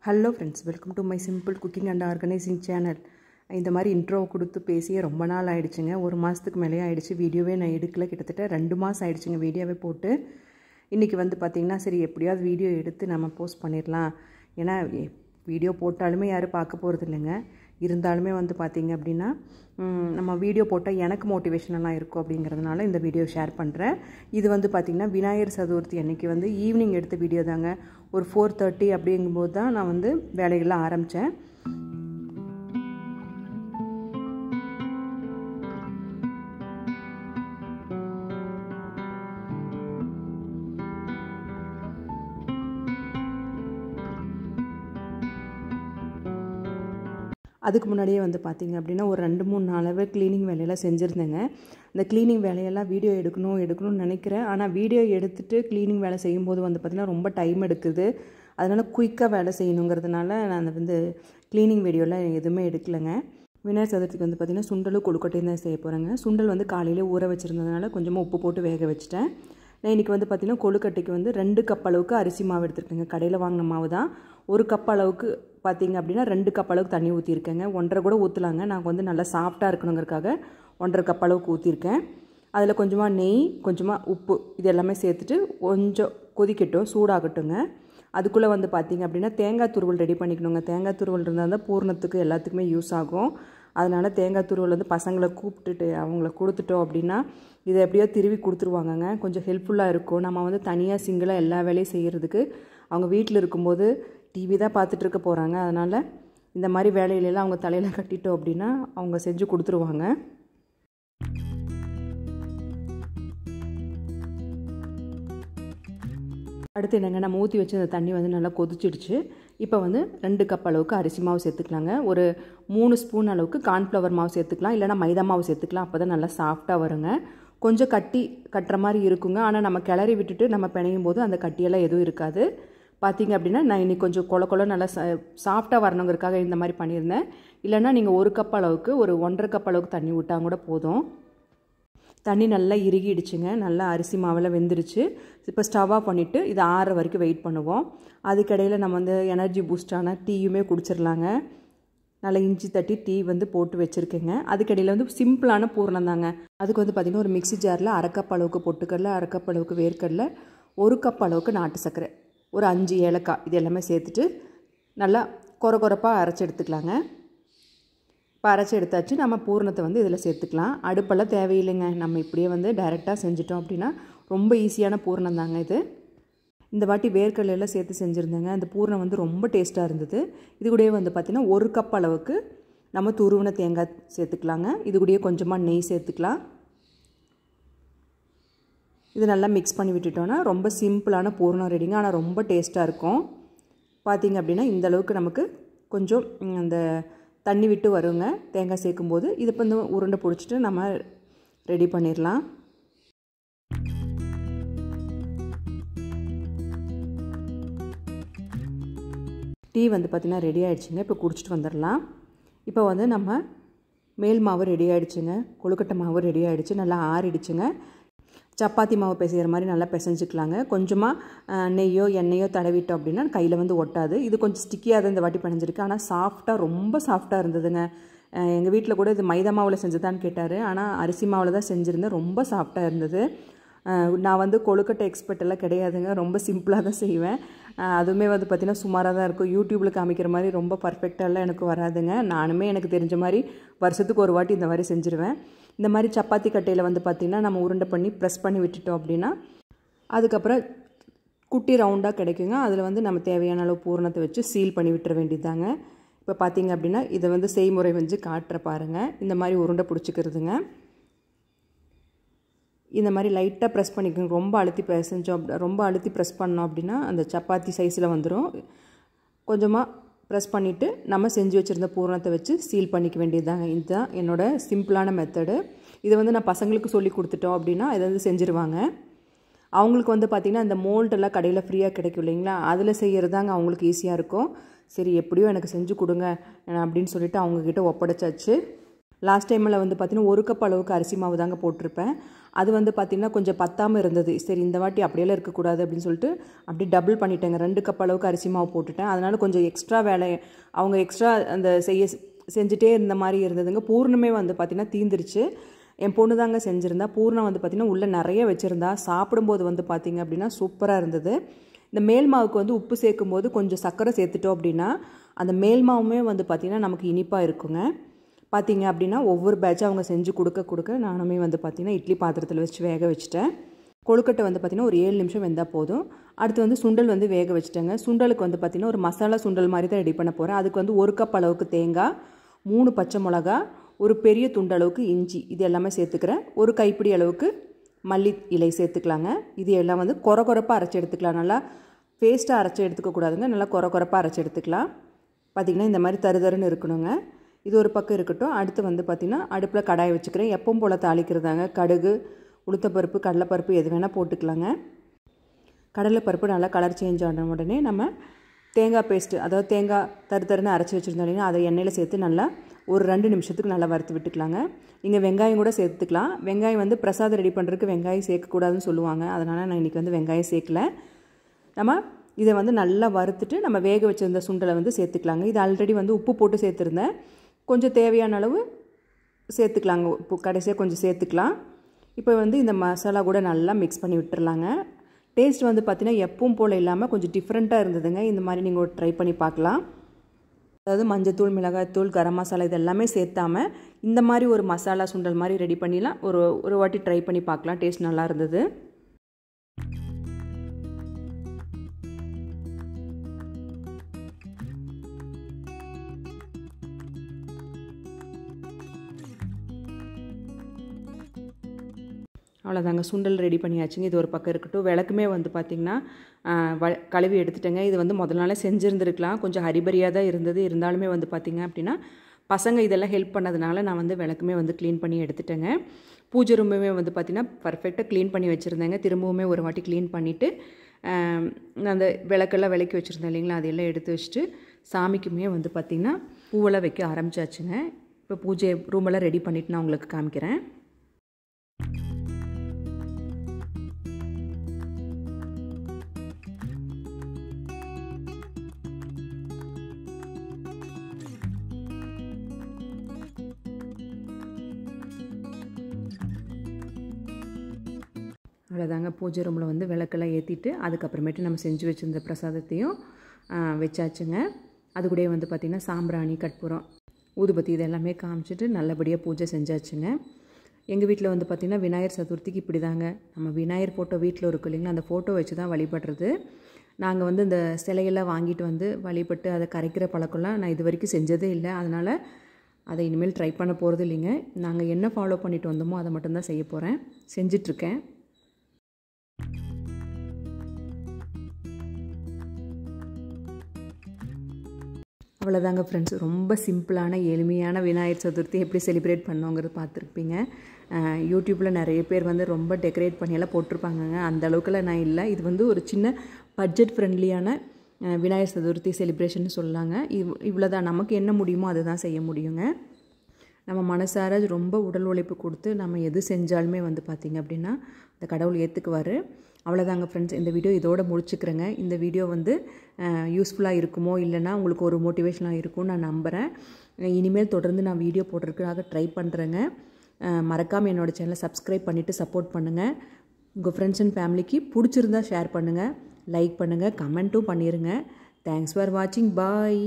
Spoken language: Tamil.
Hello friends, welcome to my simple cooking and organising channel. இந்த மாதிரி இன்ட்ரோ கொடுத்து பேசியே ரொம்ப நாள் ஆகிடுச்சுங்க. ஒரு மாதத்துக்கு மேலே ஆகிடுச்சு. வீடியோவே நான் எடுக்கல. கிட்டத்தட்ட 2 மாதம் ஆகிடுச்சுங்க வீடியோவே போட்டு. இன்றைக்கி பார்த்திங்கன்னா சரி எப்படியாவது வீடியோ எடுத்து நம்ம போஸ்ட் பண்ணிடலாம். ஏன்னா வீடியோ போட்டாலுமே யாரும் பார்க்க போகிறது இல்லைங்க. இருந்தாலுமே பார்த்திங்க அப்படின்னா நம்ம வீடியோ போட்டால் எனக்கு மோட்டிவேஷனெல்லாம் இருக்கும் அப்படிங்கிறதுனால இந்த வீடியோ ஷேர் பண்ணுறேன். இது பார்த்திங்கன்னா விநாயகர் சதுர்த்தி அன்றைக்கி ஈவினிங் எடுத்த வீடியோ தாங்க. ஒரு 4:30 அப்படிங்கும்போது தான் நான் வேலைகள்லாம் ஆரம்பித்தேன். அதுக்கு முன்னாடியே பார்த்திங்க அப்படின்னா ஒரு 2-3 நாளாகவே க்ளீனிங் வேலையெல்லாம் செஞ்சுருந்தேங்க. இந்த க்ளீனிங் வேலையெல்லாம் வீடியோ எடுக்கணும்னு நினைக்கிறேன். ஆனால் வீடியோ எடுத்துகிட்டு க்ளீனிங் வேலை செய்யும்போது பார்த்திங்கன்னா ரொம்ப டைம் எடுக்குது. அதனால் குயிக்காக வேலை செய்யணுங்கிறதுனால நான் க்ளீனிங் வீடியோலாம் எதுவுமே எடுக்கலைங்க. விநாயகர் சதுர்த்திக்கு பார்த்திங்கன்னா சுண்டலும் கொழுக்கட்டையும் தான் செய்ய போகிறேங்க. சுண்டல் காலையிலே ஊற வச்சுருந்ததுனால கொஞ்சமாக உப்பு போட்டு வேக வச்சுட்டேன். நான் இன்றைக்கி பார்த்திங்கன்னா கொழுக்கட்டைக்கு 2 கப் அளவுக்கு அரிசி மாவு எடுத்துருக்கேங்க. கடையில் வாங்கின மாவு தான். 1 கப் அளவுக்கு பார்த்திங்க அப்படின்னா 2 கப் அளவுக்கு தண்ணி ஊற்றிருக்கேங்க. 1.5 கூட ஊற்றலாங்க. நான் நல்லா சாஃப்டாக இருக்கணுங்கிறதுக்காக 1.5 கப் அளவுக்கு ஊற்றிருக்கேன். அதில் கொஞ்சமாக நெய், கொஞ்சமாக உப்பு இது எல்லாமே சேர்த்துட்டு கொஞ்சம் கொதிக்கட்டும், சூடாகட்டுங்க. அதுக்குள்ளே பார்த்திங்க அப்படின்னா தேங்காய் துருவல் ரெடி பண்ணிக்கணுங்க. தேங்காய் துருவல் இருந்தால் தான் பூர்ணத்துக்கு எல்லாத்துக்குமே யூஸ் ஆகும். அதனால் தேங்காய் துருவல் பசங்களை கூப்பிட்டுட்டு அவங்கள கொடுத்துட்டோம் அப்படின்னா இதை எப்படியோ திருவி கொடுத்துருவாங்கங்க. கொஞ்சம் ஹெல்ப்ஃபுல்லாக இருக்கும். நம்ம தனியாக சிங்கிளாக எல்லா வேலையும் செய்கிறதுக்கு அவங்க வீட்டில் இருக்கும்போது டிவி தான் பார்த்துட்டு இருக்க போகிறாங்க. அதனால் இந்த மாதிரி வேலையிலெல்லாம் அவங்க தலையில் கட்டிட்டோம் அப்படின்னா அவங்க செஞ்சு கொடுத்துருவாங்க. அடுத்து என்னங்க, நம்ம ஊற்றி வச்சு அந்த தண்ணி நல்லா கொதிச்சிடுச்சு. இப்போ 2 கப் அளவுக்கு அரிசி மாவு சேர்த்துக்கலாங்க. ஒரு 3 ஸ்பூன் அளவுக்கு கார்ன்ஃப்ளவர் மாவு சேர்த்துக்கலாம். இல்லைனா மைதா மாவு சேர்த்துக்கலாம். அப்போ தான் நல்லா சாஃப்டாக வருங்க. கொஞ்சம் கட்டுற மாதிரி இருக்குங்க. ஆனால் நம்ம கிளறி விட்டுட்டு நம்ம பிணையும் போது அந்த கட்டியெல்லாம் எதுவும் இருக்காது. பார்த்திங்க அப்படின்னா நான் இன்றைக்கி கொஞ்சம் கொல நல்லா சாஃப்டாக வரணுங்கிறதுக்காக இந்த மாதிரி பண்ணியிருந்தேன். இல்லைனா நீங்கள் 1 கப் அளவுக்கு ஒரு 1.5 கப் அளவுக்கு தண்ணி விட்டால் கூட போதும். தண்ணி நல்லா இறுகிடுச்சுங்க. நல்லா அரிசி மாவில் வெந்துருச்சு. இப்போ ஸ்டவ் ஆஃப் பண்ணிவிட்டு இதை ஆறுற வரைக்கும் வெயிட் பண்ணுவோம். அதுக்கிடையில் நம்ம எனர்ஜி பூஸ்டான டீயுமே குடிச்சிடலாங்க. நல்லா இஞ்சி தட்டி டீ போட்டு வச்சுருக்கேங்க. அதுக்கிடையில் சிம்பிளான பூரணம் தாங்க. அதுக்கு பார்த்திங்கன்னா ஒரு மிக்ஸி ஜாரில் 1/2 கப் அளவுக்கு பொட்டுக்கடலை, 1/2 கப் அளவுக்கு வேர்க்கடலை, 1 கப் அளவுக்கு நாட்டு சர்க்கரை, ஒரு 5 ஏலக்காய் இது எல்லாமே சேர்த்துட்டு நல்லா கொரப்பாக அரைச்சி எடுத்துக்கலாங்க. இப்போ அரைச்சி எடுத்தாச்சு. நம்ம பூரணத்தை இதில் சேர்த்துக்கலாம். அடுப்பெல்லாம் தேவையில்லைங்க. நம்ம இப்படியே டைரெக்டாக செஞ்சிட்டோம் அப்படின்னா ரொம்ப ஈஸியான பூரணம் தாங்க இது. இந்த வாட்டி வேர்க்கடலையெல்லாம் சேர்த்து செஞ்சுருந்தேங்க. அந்த பூரணம் ரொம்ப டேஸ்ட்டாக இருந்தது. இது கூடயே பார்த்திங்கன்னா 1 கப் அளவுக்கு நம்ம துருவின தேங்காய் சேர்த்துக்கலாங்க. இது கூடயே கொஞ்சமாக நெய் சேர்த்துக்கலாம். இது நல்லா மிக்ஸ் பண்ணி விட்டுட்டோன்னா ரொம்ப சிம்பிளான பூரணம் ரெடிங்க. ஆனால் ரொம்ப டேஸ்ட்டாக இருக்கும். பார்த்திங்க அப்படின்னா இந்தளவுக்கு நமக்கு கொஞ்சம் அந்த தண்ணி விட்டு வருங்க தேங்காய் சேர்க்கும்போது. இது உருண்டை பிடிச்சிட்டு நம்ம ரெடி பண்ணிடலாம். டீ பார்த்திங்கன்னா ரெடி ஆகிடுச்சுங்க. இப்போ குடிச்சிட்டு வந்துடலாம். இப்போ நம்ம மேல் மாவு ரெடி ஆகிடுச்சுங்க. கொழுக்கட்டை மாவு ரெடி ஆகிடுச்சு. நல்லா ஆறிடுச்சுங்க. சப்பாத்தி மாவு பிசைகிற மாதிரி நல்லா பிசைஞ்சிக்கலாங்க. கொஞ்சமாக நெய்யோ எண்ணெயோ தடவிட்டோம் அப்படின்னா கையில் ஒட்டாது. இது கொஞ்சம் ஸ்டிக்கியாக தான் இந்த வாட்டி பிணைஞ்சிருக்கு. ஆனால் சாஃப்டாக ரொம்ப சாஃப்டாக இருந்ததுங்க. எங்கள் வீட்டில் கூட இது மைதா மாவில் செஞ்சதான்னு கேட்டார். ஆனால் அரிசி மாவில் தான் செஞ்சுருந்தேன். ரொம்ப சாஃப்டாக இருந்தது. நான் கொழுக்கட்டை எக்ஸ்பர்ட் எல்லாம் கிடையாதுங்க. ரொம்ப சிம்பிளாக தான் செய்வேன். அதுவுமே பார்த்திங்கன்னா சுமாராக தான் இருக்கும். யூடியூப்பில் காமிக்கிற மாதிரி ரொம்ப பர்ஃபெக்டாலாம் எனக்கு வராதுங்க. நானுமே எனக்கு தெரிஞ்ச மாதிரி வருஷத்துக்கு ஒரு வாட்டி இந்த மாதிரி செஞ்சுருவேன். இந்த மாதிரி சப்பாத்தி கட்டையில் பார்த்திங்கன்னா நம்ம உருண்டை பண்ணி ப்ரெஸ் பண்ணி விட்டுட்டோம் அப்படின்னா அதுக்கப்புறம் குட்டி ரவுண்டாக கிடைக்குங்க. அதில் நம்ம தேவையான அளவு பூரணத்தை வச்சு சீல் பண்ணி விட்டுற வேண்டியதாங்க. இப்போ பார்த்திங்க அப்படின்னா இதை செய்முறை காட்டுற பாருங்கள். இந்த மாதிரி உருண்டை பிடிச்சிக்கிறதுங்க. இந்த மாதிரி லைட்டாக ப்ரெஸ் பண்ணிக்கோங்க. ரொம்ப அழுத்தி ப்ரெஸ் பண்ணோம் அப்படின்னா அந்த சப்பாத்தி சைஸில் வந்துடும். கொஞ்சமாக ப்ரெஸ் பண்ணிவிட்டு நம்ம செஞ்சு வச்சுருந்த பூரணத்தை வச்சு சீல் பண்ணிக்க வேண்டியதுதாங்க. இதுதான் என்னோடய சிம்பிளான மெத்தடு. இதை நான் பசங்களுக்கு சொல்லி கொடுத்துட்டோம் அப்படின்னா இதை செஞ்சுருவாங்க. அவங்களுக்கு பார்த்திங்கன்னா இந்த மோல்டெல்லாம் கடையில் ஃப்ரீயாக கிடைக்கும் இல்லைங்களா, அதில் செய்கிறதாங்க அவங்களுக்கு ஈஸியாக இருக்கும். சரி எப்படியோ எனக்கு செஞ்சு கொடுங்க அப்படின்னு சொல்லிவிட்டு அவங்கக்கிட்ட ஒப்படைச்சாச்சு. லாஸ்ட் டைமில் வந்து பார்த்திங்கன்னா 1 கப் அளவுக்கு அரிசி மாவு தாங்க போட்டிருப்பேன். அது வந்து பார்த்திங்கன்னா கொஞ்சம் பத்தாமல் இருந்தது. சரி இந்த வாட்டி அப்படியெல்லாம் இருக்கக்கூடாது அப்படின்னு சொல்லிட்டு அப்படியே டபுள் பண்ணிட்டேங்க. 2 கப் அளவுக்கு அரிசி மாவு போட்டுட்டேன். அதனால் கொஞ்சம் எக்ஸ்ட்ரா வேலை அவங்க எக்ஸ்ட்ரா அந்த செஞ்சுட்டே இருந்த மாதிரி இருந்ததுங்க. பூர்ணமே வந்து பார்த்திங்கன்னா தீந்துருச்சு. என் பொண்ணு தாங்க செஞ்சுருந்தா. பூர்ணம் வந்து பார்த்திங்கன்னா உள்ளே நிறைய வச்சுருந்தா. சாப்பிடும்போது வந்து பார்த்திங்க அப்படின்னா சூப்பராக இருந்தது. இந்த மேல் மாவுக்கு வந்து உப்பு சேர்க்கும்போது கொஞ்சம் சர்க்கரை சேர்த்துட்டோம் அப்படின்னா அந்த மேல் மாவுமே வந்து பார்த்திங்கன்னா நமக்கு இனிப்பாக இருக்குங்க. பார்த்திங்க அப்படின்னா ஒவ்வொரு பேட்சாக அவங்க செஞ்சு கொடுக்க நானுமே வந்து பார்த்திங்கன்னா இட்லி பாத்திரத்தில் வச்சு வேக வச்சுட்டேன். கொழுக்கட்டை வந்து பார்த்திங்கன்னா ஒரு 7 நிமிஷம் வெந்தால் போதும். அடுத்து வந்து சுண்டல் வந்து வேக வச்சுட்டேங்க. சுண்டலுக்கு வந்து பார்த்திங்கன்னா ஒரு மசாலா சுண்டல் மாதிரி தான் ரெடி பண்ண போகிறேன். அதுக்கு வந்து 1 கப் அளவுக்கு தேங்காய், 3 பச்சை மிளகா, ஒரு பெரிய துண்டளவுக்கு இஞ்சி இது எல்லாமே சேர்த்துக்கிறேன். ஒரு கைப்பிடி அளவுக்கு மல்லி இலை சேர்த்துக்கலாங்க. இது எல்லாம் வந்து கொரப்பாக அரைச்சி எடுத்துக்கலாம். நல்லா பேஸ்ட்டாக அரைச்சி எடுத்துக்கக்கூடாதுங்க. நல்லா கொரப்பாக அரைச்சி எடுத்துக்கலாம். பார்த்திங்கன்னா இந்த மாதிரி தருன்னு இருக்கணுங்க. இது ஒரு பக்கம் இருக்கட்டும். அடுத்து வந்து பார்த்திங்கன்னா அடுப்பில் கடாயை வச்சுக்கிறேன். எப்பவும் போல் தாளிக்கிறதாங்க. கடுகு, உளுத்தப்பருப்பு, கடலைப்பருப்பு எது வேணால் போட்டுக்கலாங்க. கடலைப்பருப்பு நல்லா கலர் சேஞ்ச் ஆன உடனே நம்ம தேங்காய் பேஸ்ட்டு, அதாவது தேங்காய் தருன்னு அரைச்சி வச்சுருந்தோம் இல்லைன்னா அதை எண்ணெயில் சேர்த்து நல்லா ஒரு 2 நிமிஷத்துக்கு நல்லா வறுத்து விட்டுக்கலாங்க. நீங்கள் வெங்காயம் கூட சேர்த்துக்கலாம். வெங்காயம் வந்து பிரசாதம் ரெடி பண்ணுறதுக்கு வெங்காயம் சேர்க்கக்கூடாதுன்னு சொல்லுவாங்க. அதனால் நான் இன்றைக்கி வந்து வெங்காயம் சேர்க்கல. நம்ம இதை வந்து நல்லா வறுத்துட்டு நம்ம வேக வச்சுருந்த சுண்டலை வந்து சேர்த்துக்கலாங்க. இது ஆல்ரெடி வந்து உப்பு போட்டு சேர்த்துருந்தேன். கொஞ்சம் தேவையான அளவு சேர்த்துக்கலாங்க. உப்பு கடைசியாக கொஞ்சம் சேர்த்துக்கலாம். இப்போ வந்து இந்த மசாலா கூட நல்லா மிக்ஸ் பண்ணி விட்டுறலாங்க. டேஸ்ட் வந்து பார்த்திங்கன்னா எப்பவும் போல் இல்லாமல் கொஞ்சம் டிஃப்ரெண்ட்டாக இருந்ததுங்க. இந்த மாதிரி நீங்கள் ட்ரை பண்ணி பார்க்கலாம். அதாவது மஞ்சத்தூள், மிளகாய்த்தூள், கரம் மசாலா இது எல்லாமே சேர்த்தாமல் இந்த மாதிரி ஒரு மசாலா சுண்டல் மாதிரி ரெடி பண்ணிலாம் ஒரு வாட்டி ட்ரை பண்ணி பார்க்கலாம். டேஸ்ட் நல்லா இருந்தது. அவ்வளோதாங்க, சுண்டல் ரெடி பண்ணியாச்சுங்க. இது ஒரு பக்கம் இருக்கட்டும். விளக்குமே வந்து பார்த்திங்கன்னா கழுவி எடுத்துட்டேங்க. இது வந்து முதல் நாளே செஞ்சுருந்துருக்கலாம். கொஞ்சம் ஹரிபரியாக தான் இருந்தது. இருந்தாலுமே வந்து பார்த்திங்க அப்படின்னா பசங்க இதெல்லாம் ஹெல்ப் பண்ணதுனால நான் வந்து விளக்குமே வந்து க்ளீன் பண்ணி எடுத்துட்டேங்க. பூஜை ரூமுமே வந்து பார்த்திங்கன்னா பர்ஃபெக்டாக க்ளீன் பண்ணி வச்சுருந்தேங்க. திரும்பவுமே ஒரு வாட்டி க்ளீன் பண்ணிவிட்டு அந்த விளக்கெல்லாம் விளக்கி வச்சுருந்தேன் இல்லைங்களா, அதெல்லாம் எடுத்து வச்சுட்டு சாமிக்குமே வந்து பார்த்திங்கன்னா பூவெல்லாம் வைக்க ஆரம்பிச்சாச்சுங்க. இப்போ பூஜை ரூமெல்லாம் ரெடி பண்ணிவிட்டு நான் உங்களுக்கு காமிக்கிறேன். அவ்வளோதாங்க, பூஜை ரூமில் வந்து விளக்கெல்லாம் ஏற்றிட்டு அதுக்கப்புறமேட்டு நம்ம செஞ்சு வச்சுருந்த பிரசாதத்தையும் வச்சாச்சுங்க. அது கூட வந்து பார்த்திங்கன்னா சாம்பிராணி, கற்பூரம், ஊதுபத்தி இது எல்லாமே காமிச்சிட்டு நல்லபடியாக பூஜை செஞ்சாச்சுங்க. எங்கள் வீட்டில் வந்து பார்த்திங்கன்னா விநாயகர் சதுர்த்திக்கு இப்படி தாங்க, நம்ம விநாயகர் ஃபோட்டோ வீட்டில் இருக்கும் இல்லைங்களா, அந்த ஃபோட்டோ வச்சு தான் வழிபடுறது. நாங்கள் வந்து இந்த சிலையெல்லாம் வாங்கிட்டு வந்து வழிபட்டு அதை கரைக்கிற பழக்கம்லாம் நான் இது வரைக்கும் செஞ்சதே இல்லை. அதனால் அதை இனிமேல் ட்ரை பண்ண போகிறது இல்லைங்க. நாங்கள் என்ன ஃபாலோ பண்ணிட்டு வந்தோமோ அதை மட்டும்தான் செய்ய போகிறேன், செஞ்சிட்ருக்கேன். அவ்வளோதாங்க ஃப்ரெண்ட்ஸ், ரொம்ப சிம்பிளான எளிமையான விநாயகர் சதுர்த்தி எப்படி செலிப்ரேட் பண்ணோங்கிறது பார்த்துருப்பீங்க. யூடியூப்பில் நிறைய பேர் வந்து ரொம்ப டெக்கரேட் பண்ணியெல்லாம் போட்டிருப்பாங்கங்க. அந்த அளவுக்குலாம் நான் இல்லை. இது வந்து ஒரு சின்ன பட்ஜெட் ஃப்ரெண்ட்லியான விநாயகர் சதுர்த்தி செலிப்ரேஷன் சொல்லலாங்க. இவ்வளோ தான், நமக்கு என்ன முடியுமோ அதை தான் செய்ய முடியுங்க. நம்ம மனசார ரொம்ப உடல் உழைப்பு கொடுத்து நம்ம எது செஞ்சாலுமே வந்து பார்த்திங்க அப்படின்னா இந்த கடவுள் ஏற்றுக்குவார். அவ்வளோதாங்க ஃப்ரெண்ட்ஸ், இந்த வீடியோ இதோட முடிச்சுக்கிறேங்க. இந்த வீடியோ வந்து யூஸ்ஃபுல்லாக இருக்குமோ இல்லைனா உங்களுக்கு ஒரு மோட்டிவேஷனாக இருக்கும்னு நான் நம்புகிறேன். இனிமேல் தொடர்ந்து நான் வீடியோ போடுறதுக்காக ட்ரை பண்ணுறேங்க. மறக்காமல் என்னோடய சேனலை சப்ஸ்கிரைப் பண்ணிவிட்டு சப்போர்ட் பண்ணுங்கள். உங்கள் ஃப்ரெண்ட்ஸ் அண்ட் ஃபேமிலிக்கு பிடிச்சிருந்தா ஷேர் பண்ணுங்கள், லைக் பண்ணுங்கள், கமெண்ட்டும் பண்ணிடுங்க. தேங்க்ஸ் ஃபார் வாட்சிங். பாய்.